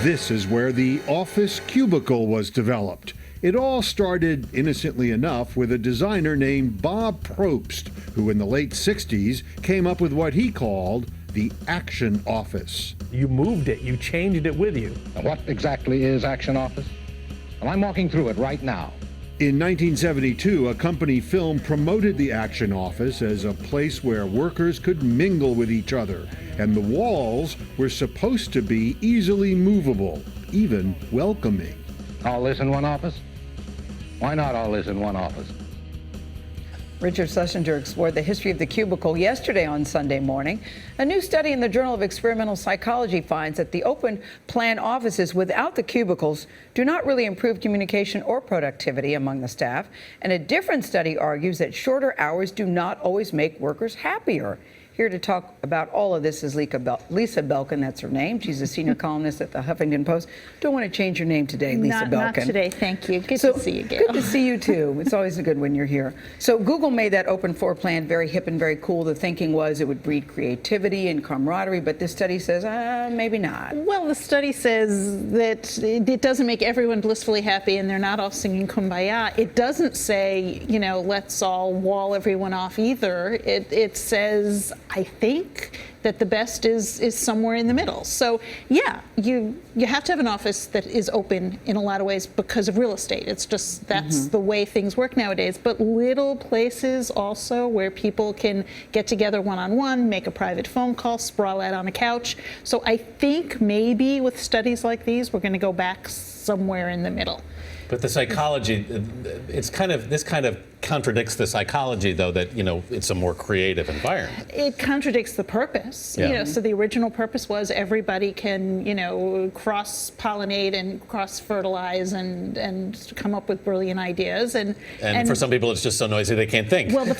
This is where the office cubicle was developed. It all started, innocently enough, with a designer named Bob Probst, who in the late 60s came up with what he called the Action Office. You moved it, you changed it with you. What exactly is Action Office? Well, I'm walking through it right now. In 1972, a company film promoted the Action Office as a place where workers could mingle with each other, and the walls were supposed to be easily movable, even welcoming. All this in one office? Why not all this in one office? Richard Schlesinger explored the history of the cubicle yesterday on Sunday morning. A new study in the Journal of Experimental Psychology finds that the open plan offices without the cubicles do not really improve communication or productivity among the staff. And a different study argues that shorter hours do not always make workers happier. Here to talk about all of this is Lisa Belkin, that's her name. She's a senior columnist at the Huffington Post. Don't want to change your name today, Lisa Belkin. Not today, thank you. Good to see you, Gail. Good to see you, too. It's always good when you're here. So Google made that open floor plan very hip and very cool. The thinking was it would breed creativity and camaraderie, but this study says maybe not. Well, the study says that it doesn't make everyone blissfully happy and they're not all singing Kumbaya. It doesn't say, let's all wall everyone off either. It says, I think that the best is somewhere in the middle. So yeah, you have to have an office that is open in a lot of ways because of real estate. It's just that's the way things work nowadays. But little places also where people can get together one-on-one, make a private phone call, sprawl out on a couch. So I think maybe with studies like these, we're going to go back somewhere in the middle. But the psychology, this kind of contradicts the psychology, though, that, it's a more creative environment. It contradicts the purpose. Yeah. So the original purpose was everybody can, cross-pollinate and cross-fertilize and come up with brilliant ideas. And for some people, it's just so noisy they can't think. Well, the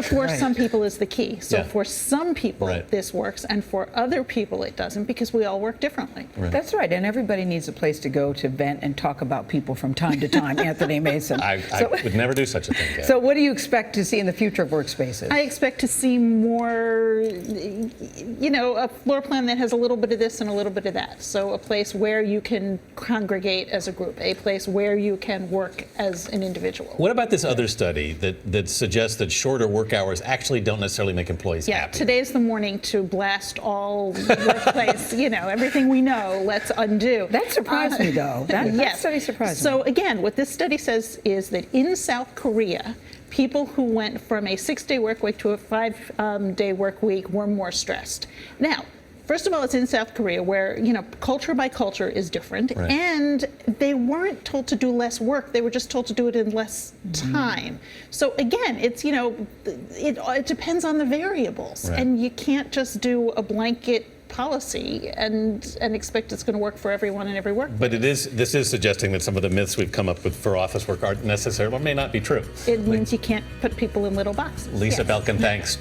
for some people is the key. So for some people, this works, and for other people, it doesn't, because we all work differently. Right. That's right, and everybody needs a place to go to vent and talk about people from time to time, Anthony Mason. I would never do such a thing. So what do you expect to see in the future of workspaces? I expect to see more, a floor plan that has a little bit of this and a little bit of that. So a place where you can congregate as a group, a place where you can work as an individual. What about this other study that suggests that shorter work hours actually don't necessarily make employees happy? Yeah, today's the morning to blast all workplace, everything we know, let's undo. That surprised me, though. That study surprised me. So again, what this study says is that in South Korea, people who went from a 6-day work week to a 5-day work week were more stressed. Now, first of all, it's in South Korea where, culture by culture is different. Right. And they weren't told to do less work. They were just told to do it in less time. So again, it's, it depends on the variables. Right. And you can't just do a blanket policy and expect it's going to work for everyone in every work. But this is suggesting that some of the myths we've come up with for office work aren't necessary or may not be true. It means you can't put people in little boxes. Lisa Belkin, thanks.